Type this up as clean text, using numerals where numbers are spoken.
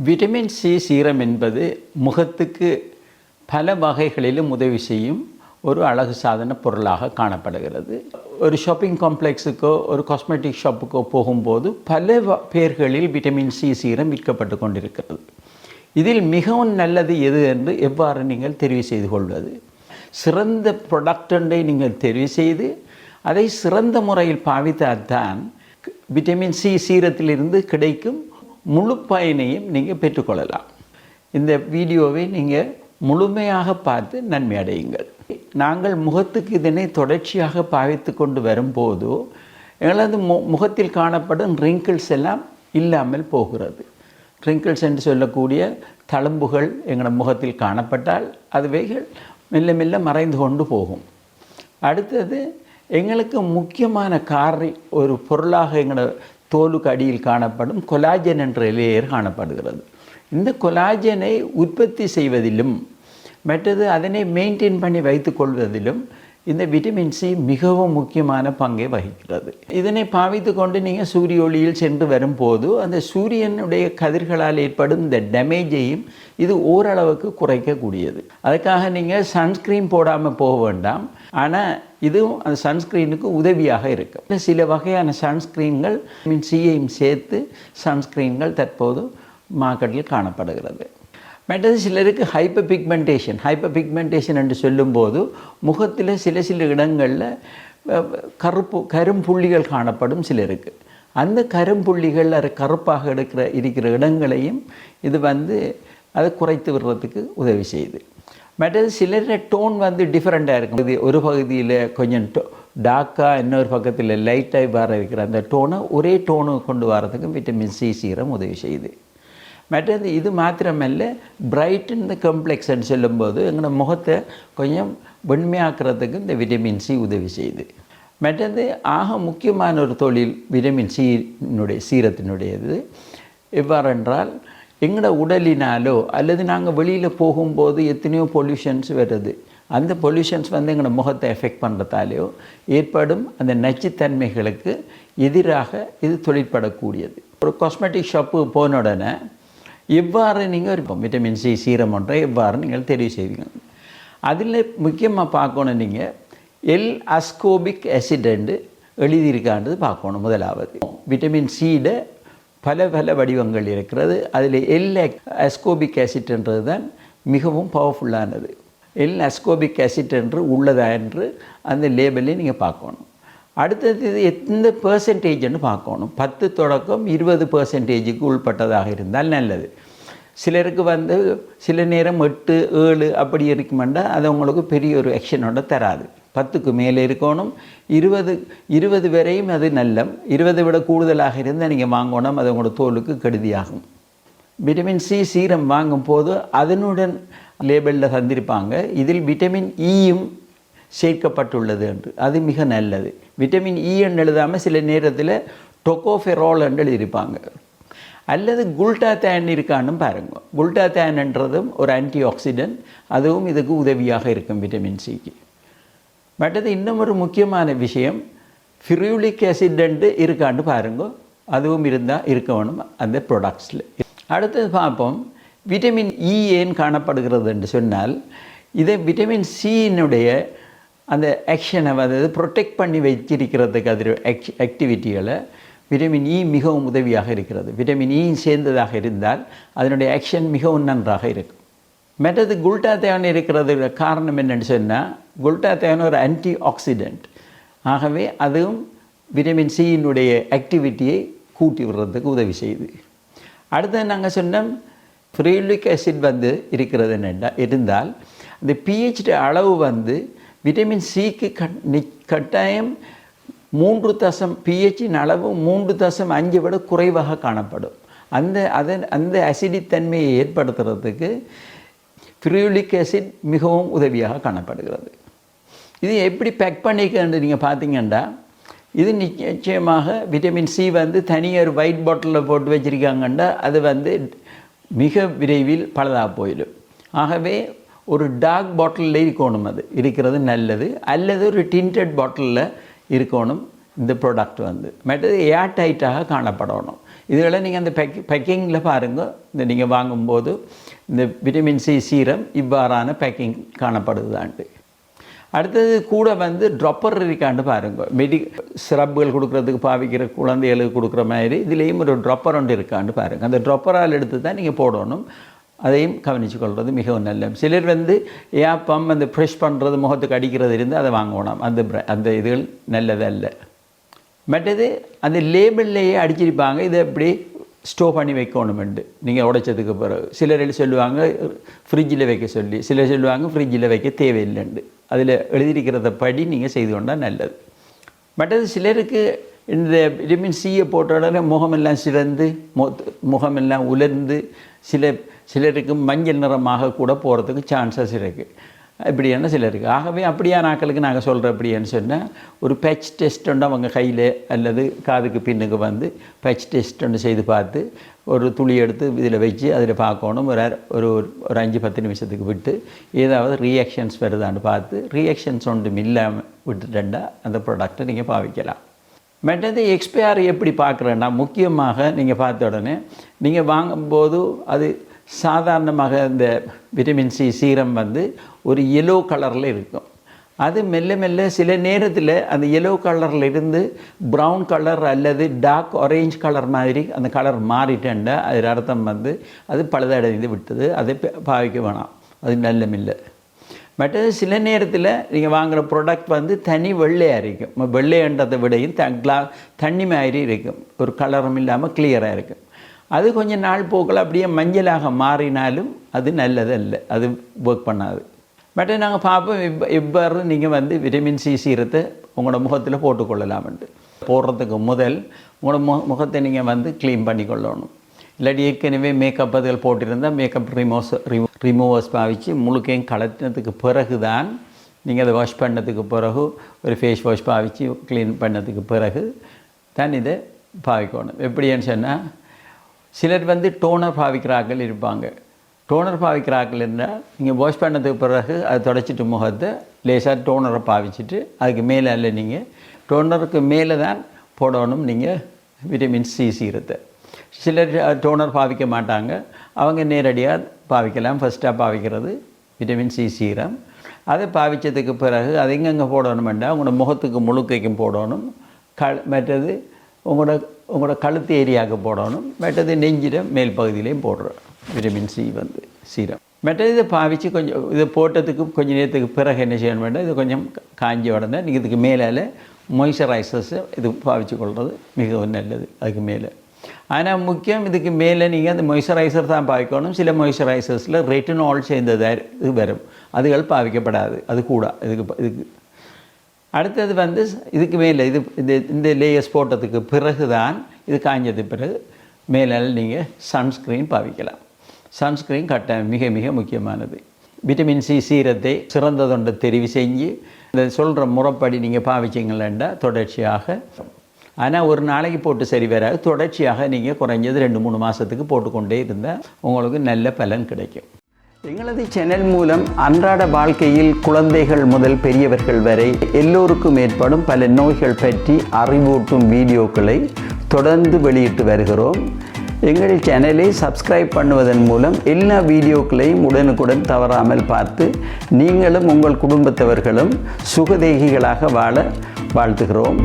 Vitamin C serum என்பது முகத்துக்கு பல வகைகளிலும் உதவி செய்யும் ஒரு அழகு சாதன பொருளாக காணப்படுகிறது. ஒரு ஷாப்பிங் காம்ப்ளெக்ஸுக்கோ ஒரு காஸ்மெட்டிக் ஷாப்புக்கோ போகும்போது பல பேர்களில் விட்டமின் சி சீரம் விற்கப்பட்டு கொண்டிருக்கிறது. இதில் மிகவும் நல்லது எது என்று எவ்வாறு நீங்கள் தெரிவு செய்து கொள்வது? சிறந்த ப்ராடக்ட் ஒன்றை நீங்கள் தெரிவு செய்து அதை சிறந்த முறையில் பாவித்தால்தான் விட்டமின் சி சீரத்திலிருந்து கிடைக்கும் முழு பயனையும் நீங்கள் பெற்றுக்கொள்ளலாம். இந்த வீடியோவை நீங்கள் முழுமையாக பார்த்து நன்மை அடையுங்கள். நாங்கள் முகத்துக்கு இதனை தொடர்ச்சியாக பாவித்து கொண்டு வரும்போது எங்களது முகத்தில் காணப்படும் ரிங்கிள்ஸ் எல்லாம் இல்லாமல் போகிறது. ரிங்கிள்ஸ் என்று சொல்லக்கூடிய தழும்புகள் எங்கள் முகத்தில் காணப்பட்டால் அதுவைகள் மெல்ல மெல்ல மறைந்து கொண்டு போகும். அடுத்தது எங்களுக்கு முக்கியமான ஒரு பொருளாக எங்களோட தோலுக்கு அடியில் காணப்படும் கொலாஜன் என்ற லேயர் காணப்படுகிறது. இந்த கொலாஜனை உற்பத்தி செய்வதிலும் மற்றது அதனை மெயின்டைன் பண்ணி வைத்து கொள்வதிலும் இந்த விட்டமின் சி மிகவும் முக்கியமான பங்கை வகிக்கிறது. இதனை பாவித்து கொண்டு நீங்கள் சூரிய ஒளியில் சென்று வரும்போது அந்த சூரியனுடைய கதிர்களால் ஏற்படும் இந்த டேமேஜையும் இது ஓரளவுக்கு குறைக்கக்கூடியது. அதுக்காக நீங்கள் சன்ஸ்க்ரீன் போடாமல் போக வேண்டாம். ஆனால் இதுவும் அந்த சன்ஸ்க்ரீனுக்கு உதவியாக இருக்கும். சில வகையான சன்ஸ்க்ரீன்கள் விட்டமின் சியையும் சேர்த்து சன்ஸ்க்ரீன்கள் தற்போது மார்க்கெட்டில் காணப்படுகிறது. மற்றது சிலருக்கு ஹைப்பர் பிக்மெண்டேஷன் என்று சொல்லும்போது முகத்தில் சில இடங்களில் கரும்புள்ளிகள் காணப்படும் சிலருக்கு. அந்த கரும்புள்ளிகள் அது கருப்பாக இருக்கிற இடங்களையும் இது அதை குறைத்து விடுறதுக்கு உதவி செய்யுது. மற்றது சிலர் டோன் டிஃப்ரெண்ட்டாக இருக்கும். இது ஒரு பகுதியில் கொஞ்சம் டார்க்காக இன்னொரு பக்கத்தில் லைட்டாக வர இருக்கிற அந்த டோனை ஒரே டோனு கொண்டு வரதுக்கு விட்டமின் சி சீரம் உதவி செய்யுது. மற்றது இது மாத்திரமல்ல, பிரைட் இந்த காம்ப்ளெக்ஸ்ன்னு சொல்லும்போது எங்களோட முகத்தை கொஞ்சம் வெண்மையாக்குறதுக்கு இந்த விட்டமின் சி உதவி செய்யுது. மற்றது ஆக முக்கியமான ஒரு தொழில் விட்டமின் சீரத்தினுடையது. எவ்வாறென்றால் எங்களோட உடலினாலோ அல்லது நாங்கள் வெளியில் போகும்போது எத்தனையோ பொல்யூஷன்ஸ் வருது. அந்த பொல்யூஷன்ஸ் எங்களோட முகத்தை எஃபெக்ட் பண்ணுறதாலேயோ ஏற்படும் அந்த நச்சுத்தன்மைகளுக்கு எதிராக இது தொழிற்படக்கூடியது. ஒரு காஸ்மெட்டிக் ஷாப்பு போன உடனே எவ்வாறு நீங்கள் இருப்போம் விட்டமின் சி சீரம் ஒன்றை எவ்வாறு நீங்கள் தெரிவு செய்வீங்க? அதில் முக்கியமாக பார்க்கணும், நீங்கள் L-ascorbic ஆசிட் எழுதியிருக்கான்றது பார்க்கணும். முதலாவது விட்டமின் சியோட பல வடிவங்கள் இருக்கிறது. அதில் L-ascorbic ஆசிட்ன்றது தான் மிகவும் பவர்ஃபுல்லானது. L-ascorbic ஆசிட் என்று உள்ளதா என்று அந்த லேபிளை நீங்கள் பார்க்கணும். அடுத்தது இது எந்த பெர்சன்டேஜ்னு பார்க்கணும். 10 தொடக்கம் 20% உள்பட்டதாக இருந்தால் நல்லது. சிலருக்கு சில நேரம் 8, 7 அப்படி இருக்குமெண்டா அது உங்களுக்கு பெரிய ஒரு ஆக்ஷனோட தராது. 10க்கு மேலே இருக்கணும். 20 வரையும் அது நல்ல. 20 விட கூடுதலாக இருந்தால் நீங்கள் வாங்கணும். அது உங்களோட தோலுக்கு கெடுதியாகும். விட்டமின் சி சீரம் வாங்கும் போது அதனுடன் லேபிளில் தந்திருப்பாங்க இதில் விட்டமின் ஈயும் சேர்க்கப்பட்டுள்ளது என்று. அது மிக நல்லது. விட்டமின் இ என்று எழுதாமல் சில நேரத்தில் டொகோஃபெரால் என்று எழுதியிருப்பாங்க. அல்லது குளுட்டாத்தேன் இருக்கான்னு பாருங்கள். குளுட்டாத்தேன்ன்றதும் ஒரு ஆன்டி ஆக்சிடென்ட். அதுவும் இதுக்கு உதவியாக இருக்கும் விட்டமின் சிக்கு. மற்றது இன்னும் ஒரு முக்கியமான விஷயம், ஃபிரூலிக் ஆசிட் இருக்கான்னு பாருங்கள். அதுவும் இருக்கணும் அந்த ப்ராடக்ட்ஸில். அடுத்தது பார்ப்போம், விட்டமின் இ ஏன் காணப்படுகிறது என்று சொன்னால் இதை விட்டமின் சியினுடைய அந்த ஆக்ஷனை ப்ரொடெக்ட் பண்ணி வச்சிருக்கிறதுக்கு அது ஆக்டிவிட்டிகளை விட்டமின் இ மிகவும் உதவியாக இருக்கிறது. விட்டமின் இ சேர்ந்ததாக இருந்தால் அதனுடைய ஆக்ஷன் மிகவும் நன்றாக இருக்கும். மற்றது குளுட்டாத்தேன் இருக்கிறது காரணம் என்னென்னு சொன்னால் குளுட்டாத்தேன் ஒரு ஆன்டி ஆக்சிடென்ட். ஆகவே அதுவும் விட்டமின் சியினுடைய ஆக்டிவிட்டியை கூட்டி விடுறதுக்கு உதவி செய்யுது. அடுத்தது நாங்கள் சொன்னோம் ஃபிரூலிக் ஆசிட் இருக்கிறது இருந்தால் அந்த pH அளவு விட்டமின் சிக்கு கட்டாயம் 3 pHன் அளவு 3.5 விட குறைவாக காணப்படும். அந்த அசிடிக் தன்மையை ஏற்படுத்துறதுக்கு ஃபிரூலிக் ஆசிட் மிகவும் உதவியாக காணப்படுகிறது. இது எப்படி பேக் பண்ணிக்கன்னு நீங்கள் பார்த்தீங்கன்னா இது நிச்சயமாக விட்டமின் சி தனியார் ஒயிட் பாட்டிலில் போட்டு வச்சுருக்காங்கன்னா அது மிக விரைவில் பழுதாக போயிடும். ஆகவே ஒரு டார்க் பாட்டிலில் இருக்கணும், அது இருக்கிறது நல்லது. அல்லது ஒரு டிண்டட் பாட்டிலில் இருக்கணும் இந்த ப்ராடக்ட் மற்றது ஏர் டைட்டாக காணப்படணும். இதெல்லாம் நீங்கள் அந்த பேக்கிங்கில் பாருங்கள். இந்த நீங்கள் வாங்கும்போது இந்த விட்டமின் சி சீரம் இவ்வாறான பேக்கிங் காணப்படுதுதான்ட்டு. அடுத்தது கூட வந்து ட்ராப்பர் இருக்காண்டு பாருங்கள். சிரப்புகள் கொடுக்குறதுக்கு பாவிக்கிற குழந்தைகளுக்கு கொடுக்குற மாதிரி இதுலேயும் ஒரு ட்ராப்பர் ஒன்று இருக்காண்டு பாருங்கள். அந்த ட்ராப்பரால் எடுத்து தான் நீங்கள் போடணும். அதையும் கவனித்து கொள்வது மிகவும் நல்லது. சிலர் வந்து ஏப்பம் அந்த ஃப்ரெஷ் பண்ணுறது முகத்துக்கு அடிக்கிறது இருந்து அதை வாங்கணும். அந்த இதுகள் நல்லதல்ல. மற்றது அந்த லேபிள்லேயே அடிச்சிருப்பாங்க, இதை எப்படி ஸ்டோர் பண்ணி வைக்கணுமெண்டு நீங்கள் உடைச்சதுக்கு பிறகு. சிலர் சொல்லுவாங்க ஃப்ரிட்ஜில் வைக்க சொல்லி, சிலர் சொல்லுவாங்க ஃப்ரிட்ஜில் வைக்க தேவையில்லைண்டு. அதில் எழுதியிருக்கிறத படி நீங்கள் செய்து கொண்டால் நல்லது. மற்றது சிலருக்கு இந்த விட்டமின் சியை போட்ட உடனே முகமெல்லாம் சிறந்து முகமெல்லாம் உலர்ந்து சிலருக்கு மஞ்சள் நிறமாக கூட போகிறதுக்கு சான்சஸ் இருக்குது. இப்படியான சிலருக்கு. ஆகவே அப்படியான ஆட்களுக்கு நாங்கள் சொல்கிற எப்படின்னு சொன்னால், ஒரு பேட்ச் டெஸ்ட் ஒன்று அவங்க கையில் அல்லது காதுக்கு பின்னுக்கு வந்து பேட்ச் டெஸ்ட் ஒன்று செய்து பார்த்து ஒரு துளி எடுத்து இதில் வச்சு அதில் பார்க்கணும். ஒரு 5-10 நிமிஷத்துக்கு விட்டு ஏதாவது ரியாக்ஷன்ஸ் வருதான்னு பார்த்து ரியாக்ஷன்ஸ் ஒன்றும் இல்லாமல் விட்டுட்டா அந்த ப்ராடக்டை நீங்கள் பாவிக்கலாம். மற்றது எக்ஸ்பயரி எப்படி பார்க்குறேன்னா, முக்கியமாக நீங்கள் பார்த்த உடனே நீங்கள் வாங்கும்போது அது சாதாரணமாக இந்த விட்டமின் சி சீரம் வந்து ஒரு எல்லோ கலரில் இருக்கும். அது மெல்ல மெல்ல சில நேரத்தில் அந்த எல்லோ கலரில் இருந்து ப்ரௌன் கலர் அல்லது டார்க் ஆரேஞ்ச் கலர் மாதிரி அந்த கலர் மாறிட்டேன்டா அது அர்த்தம் வந்து அது பழுதடைந்து விட்டது. அதை பாவிக்க வேணாம், அது நல்லமில்லை. மற்றது சில நேரத்தில் நீங்கள் வாங்குகிற ப்ராடக்ட் வந்து தனி வெள்ளையாக இருக்கும். வெள்ளைன்றதை விடையும் தண்ணி மாதிரி இருக்கும், ஒரு கலரும் இல்லாமல் கிளியராக இருக்கும். அது கொஞ்சம் நாள் போக்கில் அப்படியே மஞ்சளாக மாறினாலும் அது நல்லதல்ல, அது ஒர்க் பண்ணாது. பட் நாங்கள் பார்ப்போம் எவ்வாறு நீங்கள் வந்து விட்டமின் சி சீரத்தை உங்களோட முகத்தில் போட்டுக்கொள்ளலாம்ட்டு. போடுறதுக்கு முதல் உங்களோட முகத்தை நீங்கள் வந்து க்ளீன் பண்ணி கொள்ளணும். இல்லாட்டி ஏற்கனவே மேக்கப் அதுகள் போட்டிருந்தால் மேக்கப் ரிமூவர்ஸ் பாவிச்சு முழுக்கையும் கலட்டினதுக்கு பிறகு தான் நீங்கள் அதை வாஷ் பண்ணதுக்கு பிறகு ஒரு ஃபேஸ் வாஷ் பாவிச்சு க்ளீன் பண்ணதுக்கு பிறகு தான் இதை பாவிக்கணும். எப்படின்னு சொன்னால், சிலர் வந்து டோனர் பாவிக்கிறார்கள் இருப்பாங்க. டோனர் பாவிக்கிறார்கள் இருந்தால் நீங்கள் வாஷ் பண்ணதுக்கு பிறகு அதை தொடச்சிட்டு முகத்தை லேசாக டோனரை பாவிச்சிட்டு அதுக்கு மேலே இல்லை, நீங்கள் டோனருக்கு மேலே தான் போடணும் நீங்கள் விட்டமின் சி சீரத்தை. சிலர் டோனர் பாவிக்க மாட்டாங்க, அவங்க நேரடியாக பாவிக்கலாம். ஃபஸ்ட்டாக பாவிக்கிறது விட்டமின் சி சீரம். அதை பாவித்ததுக்கு பிறகு அது எங்கெங்கே போடணுமெண்டா உங்களோட முகத்துக்கு முழுக்கைக்கும் போடணும். மற்றது உங்களோட கழுத்து ஏரியாவுக்கு போடணும். மற்றது நெஞ்சிட மேல் பகுதியிலையும் போடுறோம் விட்டமின் சி வந்து சீரம். மற்றது இதை பாவித்து கொஞ்சம் இதை போட்டதுக்கு கொஞ்சம் நேரத்துக்கு பிறகு என்ன செய்யணும் வேண்டாம், இது கொஞ்சம் காஞ்சி உடனே நீங்கள் இதுக்கு மேலே மாய்ஸ்சரைசர்ஸை இது பாவிச்சு கொள்வது மிகவும் நல்லது. அதுக்கு மேலே ஆனால் முக்கியம் இதுக்கு மேலே நீங்கள் அந்த மாய்ஸ்சரைசர் தான் பாவிக்கணும். சில மாய்ஸ்சரைசர்ஸில் ரெட்டினால் சேர்ந்ததாக இது வரும், அதுகள் பாவிக்கப்படாது, அது கூட இதுக்கு அடுத்தது வந்து இதுக்கு மேலே இந்த லேயர்ஸ் போட்டதுக்கு பிறகு தான் இது காஞ்சதுக்கு பிறகு மேலே நீங்கள் சன்ஸ்க்ரீன் பாவிக்கலாம். சன்ஸ்க்ரீன் கட்டாயம் மிக மிக முக்கியமானது. விட்டமின் சி சீரத்தை சிறந்ததொன்றை தெரிவு செஞ்சு இந்த சொல்கிற முறைப்படி நீங்கள் பாவிச்சிங்களேண்டா தொடர்ச்சியாக, ஆனால் ஒரு நாளைக்கு போட்டு சரி வராது, தொடர்ச்சியாக நீங்கள் குறைஞ்சது 2-3 மாதத்துக்கு போட்டுக்கொண்டே இருந்தால் உங்களுக்கு நல்ல பலன் கிடைக்கும். எங்களது சேனல் மூலம் அன்றாட வாழ்க்கையில் குழந்தைகள் முதல் பெரியவர்கள் வரை எல்லோருக்கும் ஏற்படும் பல நோய்கள் பற்றி அறிவூட்டும் வீடியோக்களை தொடர்ந்து வெளியிட்டு வருகிறோம். எங்கள் சேனலை சப்ஸ்கிரைப் பண்ணுவதன் மூலம் எல்லா வீடியோக்களையும் உடனுக்குடன் தவறாமல் பார்த்து நீங்களும் உங்கள் குடும்பத்தவர்களும் சுகதேகிகளாக வாழ வாழ்த்துகிறோம்.